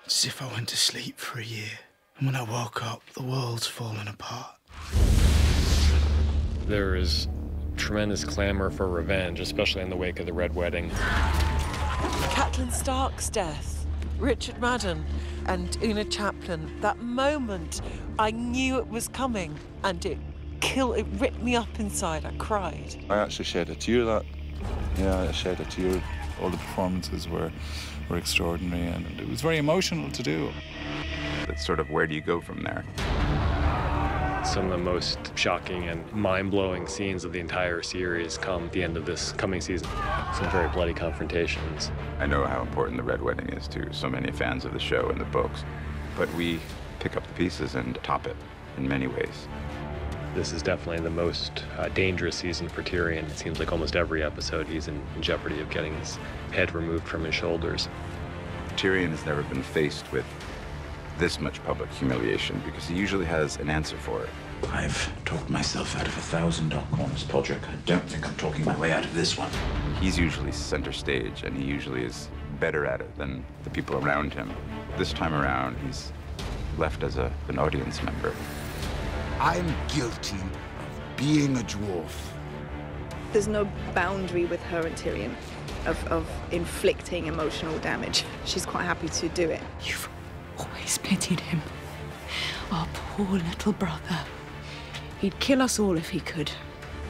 It's as if I went to sleep for a year, and when I woke up, the world's fallen apart. There is tremendous clamor for revenge, especially in the wake of the Red Wedding. Catelyn Stark's death, Richard Madden and Una Chaplin, that moment, I knew it was coming, and it ripped me up inside. I cried. I actually shed a tear that. Yeah, I shed a tear. All the performances were extraordinary, and it was very emotional to do. It's sort of, where do you go from there? Some of the most shocking and mind-blowing scenes of the entire series come at the end of this coming season. Some very bloody confrontations. I know how important the Red Wedding is to so many fans of the show and the books, but we pick up the pieces and top it in many ways. This is definitely the most dangerous season for Tyrion. It seems like almost every episode he's in jeopardy of getting his head removed from his shoulders. Tyrion has never been faced with this much public humiliation because he usually has an answer for it. I've talked myself out of 1,000 dark corners, Podrick. I don't think I'm talking my way out of this one. He's usually center stage, and he usually is better at it than the people around him. This time around, he's left as an audience member. I'm guilty of being a dwarf. There's no boundary with her and Tyrion of inflicting emotional damage. She's quite happy to do it. You've always pitied him. Our poor little brother. He'd kill us all if he could.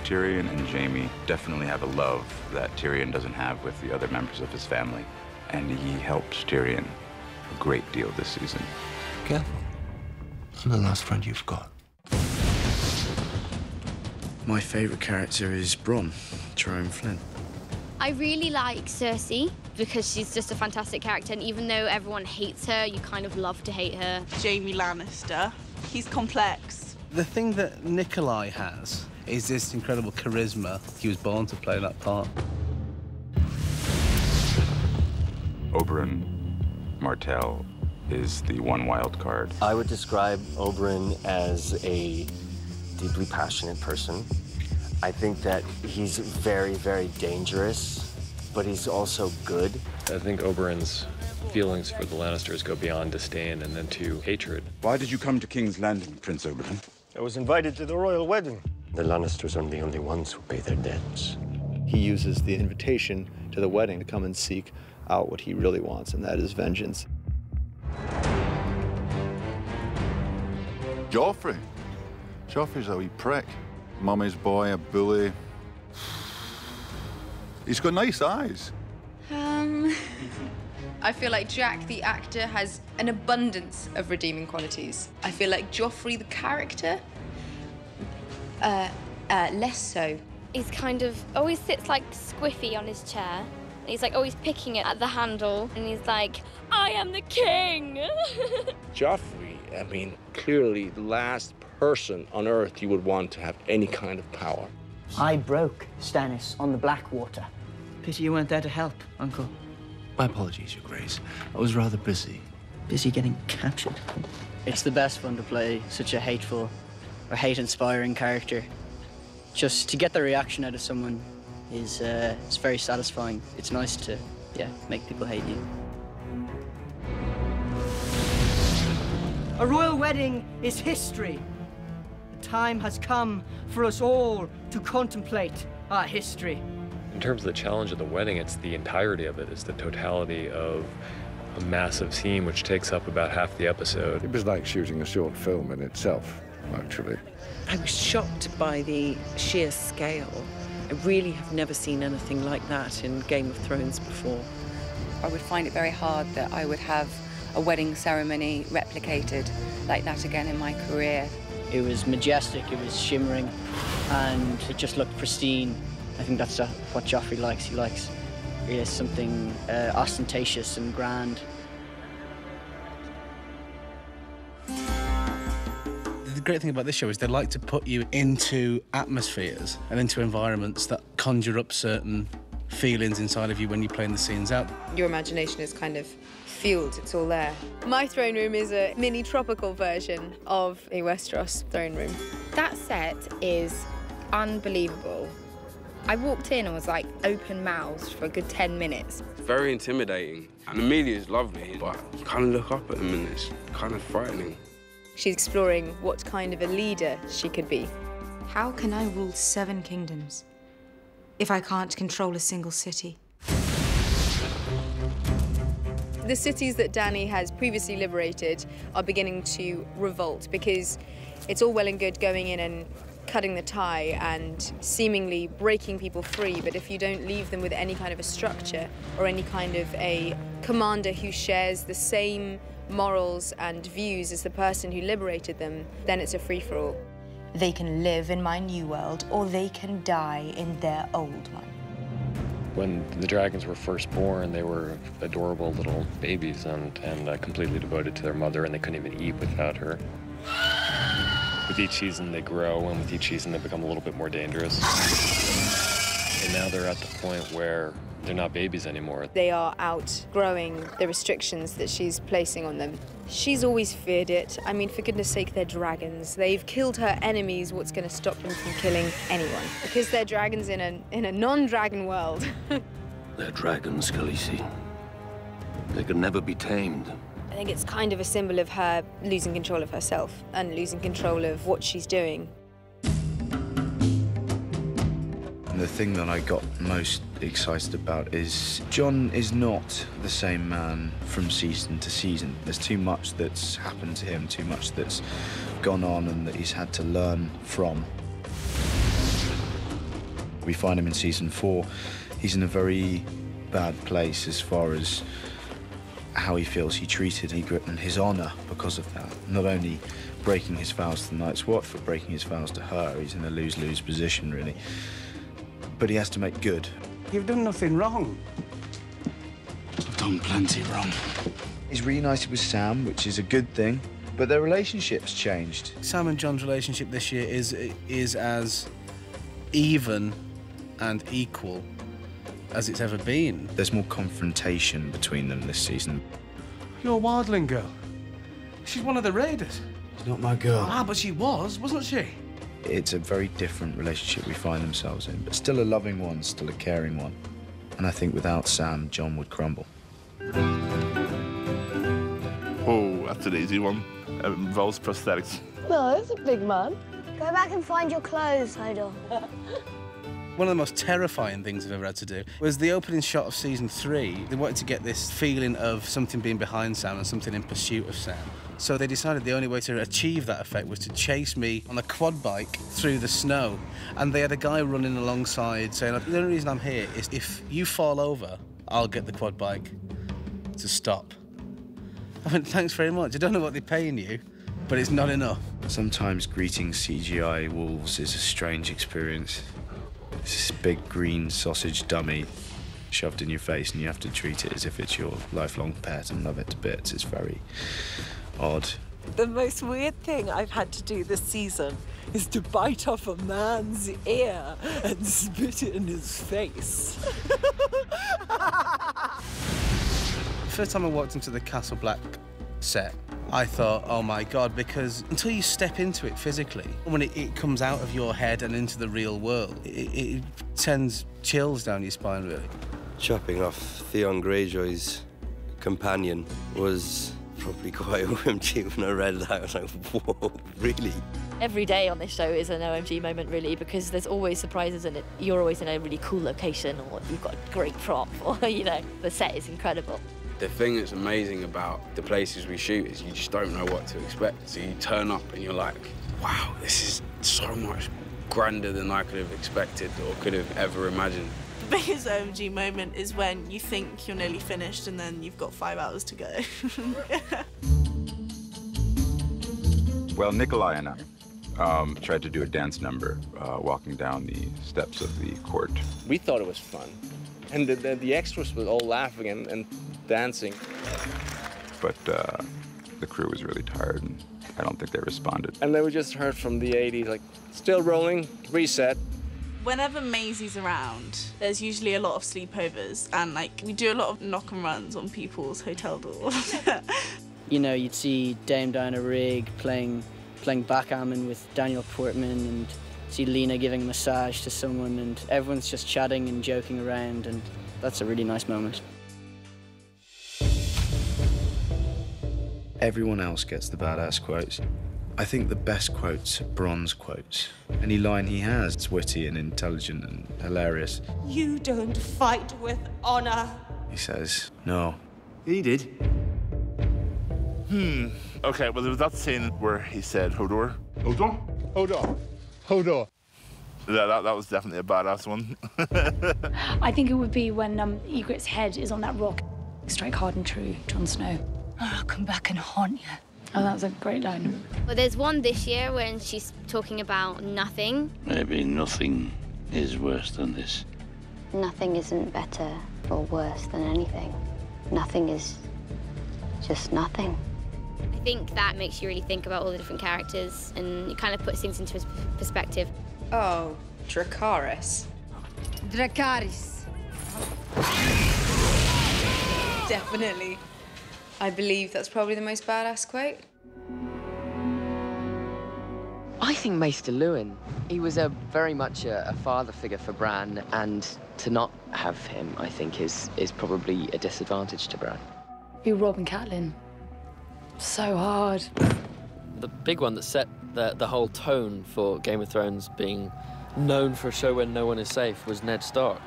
Tyrion and Jaime definitely have a love that Tyrion doesn't have with the other members of his family, and he helps Tyrion a great deal this season. Careful. I'm the last friend you've got. My favourite character is Bronn, Jerome Flynn. I really like Cersei because she's just a fantastic character, and even though everyone hates her, you kind of love to hate her. Jaime Lannister. He's complex. The thing that Nikolai has is this incredible charisma. He was born to play that part. Oberyn Martell is the one wild card. I would describe Oberyn as a deeply passionate person. I think that he's very, very dangerous, but he's also good. I think Oberyn's feelings for the Lannisters go beyond disdain and then to hatred. Why did you come to King's Landing, Prince Oberyn? I was invited to the royal wedding. The Lannisters aren't the only ones who pay their debts. He uses the invitation to the wedding to come and seek out what he really wants, and that is vengeance. Joffrey. Joffrey's a wee prick. Mummy's boy, a bully. He's got nice eyes. I feel like Jack, the actor, has an abundance of redeeming qualities. I feel like Joffrey, the character, less so. He's kind of always sits like squiffy on his chair. He's like always picking it at the handle, and he's like, I am the king! Joffrey, I mean, clearly the last person on Earth you would want to have any kind of power. I broke Stannis on the Blackwater. Pity you weren't there to help, Uncle. My apologies, Your Grace. I was rather busy. Busy getting captured. It's the best fun to play such a hateful or hate-inspiring character. Just to get the reaction out of someone is it's very satisfying. It's nice to, make people hate you. A royal wedding is history. The time has come for us all to contemplate our history. In terms of the challenge of the wedding, it's the entirety of it. It's the totality of a massive scene which takes up about half the episode. It was like shooting a short film in itself, actually. I was shocked by the sheer scale. I really have never seen anything like that in Game of Thrones before. I would find it very hard that I would have a wedding ceremony replicated like that again in my career. It was majestic, it was shimmering, and it just looked pristine. I think that's what Joffrey likes. He likes something ostentatious and grand. The great thing about this show is they like to put you into atmospheres and into environments that conjure up certain feelings inside of you when you're playing the scenes out. Your imagination is kind of fueled, it's all there. My throne room is a mini tropical version of a Westeros throne room. That set is unbelievable. I walked in and was like open-mouthed for a good 10 minutes. Very intimidating. And Amelia's lovely, but you kind of look up at him and it's kind of frightening. She's exploring what kind of a leader she could be. How can I rule 7 kingdoms if I can't control a single city? The cities that Dany has previously liberated are beginning to revolt because it's all well and good going in and cutting the tie and seemingly breaking people free, but if you don't leave them with any kind of a structure or any kind of a commander who shares the same morals and views as the person who liberated them, then it's a free-for-all. They can live in my new world or they can die in their old one. When the dragons were first born, they were adorable little babies and completely devoted to their mother, and they couldn't even eat without her. With each season, they grow, and with each season, they become a little bit more dangerous. And now they're at the point where they're not babies anymore. They are outgrowing the restrictions that she's placing on them. She's always feared it. I mean, for goodness sake, they're dragons. They've killed her enemies. What's going to stop them from killing anyone? Because they're dragons in a non-dragon world. They're dragons, Khaleesi. They can never be tamed. I think it's kind of a symbol of her losing control of herself and losing control of what she's doing. The thing that I got most excited about is Jon is not the same man from season to season. There's too much that's happened to him, too much that's gone on and that he's had to learn from. We find him in season 4. He's in a very bad place as far as how he feels he treated Ygritte and his honor because of that. Not only breaking his vows to the Night's Watch, but breaking his vows to her. He's in a lose-lose position, really. But he has to make good. You've done nothing wrong. I've done plenty wrong. He's reunited with Sam, which is a good thing, but their relationship's changed. Sam and Jon's relationship this year is as even and equal as it's ever been. There's more confrontation between them this season. You're a wildling girl. She's one of the raiders. She's not my girl. Ah, but she was, wasn't she? It's a very different relationship we find themselves in, but still a loving one, still a caring one. And I think without Sam, Jon would crumble. Oh, that's an easy one. Involves prosthetics. No, it's a big man. Go back and find your clothes, Hodor. One of the most terrifying things I've ever had to do was the opening shot of season 3. They wanted to get this feeling of something being behind Sam and something in pursuit of Sam. So they decided the only way to achieve that effect was to chase me on a quad bike through the snow. And they had a guy running alongside saying, the only reason I'm here is if you fall over, I'll get the quad bike to stop. I went, thanks very much. I don't know what they're paying you, but it's not enough. Sometimes greeting CGI wolves is a strange experience. It's this big green sausage dummy shoved in your face and you have to treat it as if it's your lifelong pet and love it to bits. It's very odd. The most weird thing I've had to do this season is to bite off a man's ear and spit it in his face. The first time I walked into the Castle Black set, I thought, oh my God, because until you step into it physically, when it comes out of your head and into the real world, it sends chills down your spine, really. Chopping off Theon Greyjoy's companion was probably quite OMG. When I read that, I was like, whoa, really? Every day on this show is an OMG moment, really, because there's always surprises in it. You're always in a really cool location, or you've got a great prop, or, you know, the set is incredible. The thing that's amazing about the places we shoot is you just don't know what to expect. So you turn up and you're like, wow, this is so much grander than I could have expected or could have ever imagined. The biggest OMG moment is when you think you're nearly finished and then you've got 5 hours to go. Well, Nikolai and I tried to do a dance number walking down the steps of the court. We thought it was fun. And the extras were all laughing and dancing. But the crew was really tired, and I don't think they responded. And then we just heard from the 80s, like, still rolling, reset. Whenever Maisie's around, there's usually a lot of sleepovers, and like we do a lot of knock and runs on people's hotel doors. You know, you'd see Dame Diana Rigg playing backgammon with Daniel Portman, and see Lena giving a massage to someone, and everyone's just chatting and joking around, and that's a really nice moment. Everyone else gets the badass quotes. I think the best quotes are Bron's quotes. Any line he has is witty and intelligent and hilarious. You don't fight with honor. He says, no. He did. Okay, well, there was that scene where he said, Hodor. Hodor? Hodor. Hodor. That was definitely a badass one. I think it would be when Ygritte's head is on that rock. Strike hard and true, Jon Snow. I'll come back and haunt you. Oh, that's a great line. Well, there's one this year when she's talking about nothing. Maybe nothing is worse than this. Nothing isn't better or worse than anything. Nothing is just nothing. I think that makes you really think about all the different characters and it kind of puts things into perspective. Oh, Dracarys. Dracarys. Definitely. I believe that's probably the most badass quote. I think Maester Luwin. He was very much a father figure for Bran, and to not have him, I think, is probably a disadvantage to Bran. Be Robb and Catelyn. So hard. The big one that set the whole tone for Game of Thrones being known for a show where no one is safe was Ned Stark.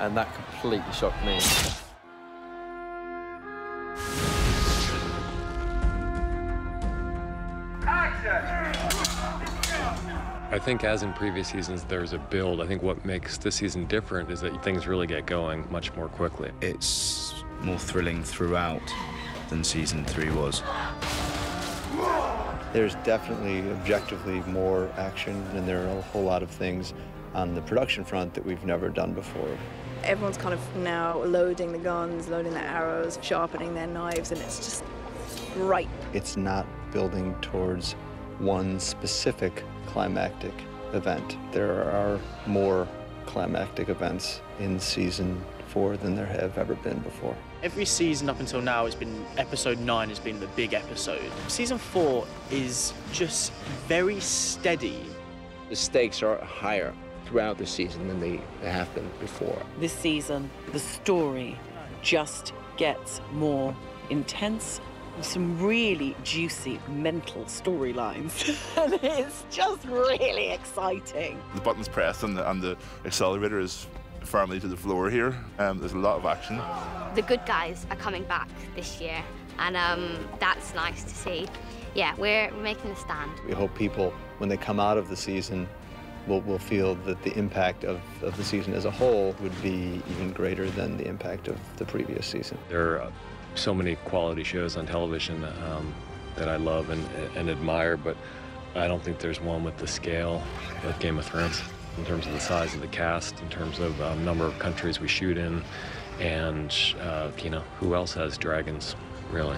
And that completely shocked me. I think as in previous seasons, there's a build. I think what makes this season different is that things really get going much more quickly. It's more thrilling throughout than season 3 was. There's definitely objectively more action, and there are a whole lot of things on the production front that we've never done before. Everyone's kind of now loading the guns, loading their arrows, sharpening their knives, and it's just right. It's not building towards one specific climactic event. There are more climactic events in season 4 than there have ever been before. Every season up until now has been, episode 9 has been the big episode. Season 4 is just very steady. The stakes are higher throughout the season than they have been before. This season, the story just gets more intense. Some really juicy mental storylines. And it's just really exciting. The button's pressed and the accelerator is firmly to the floor here. There's a lot of action. The good guys are coming back this year, and that's nice to see. Yeah, we're making a stand. We hope people, when they come out of the season, will feel that the impact of the season as a whole would be even greater than the impact of the previous season. There are so many quality shows on television that I love and admire, but I don't think there's one with the scale of Game of Thrones in terms of the size of the cast, in terms of number of countries we shoot in, and you know, who else has dragons, really?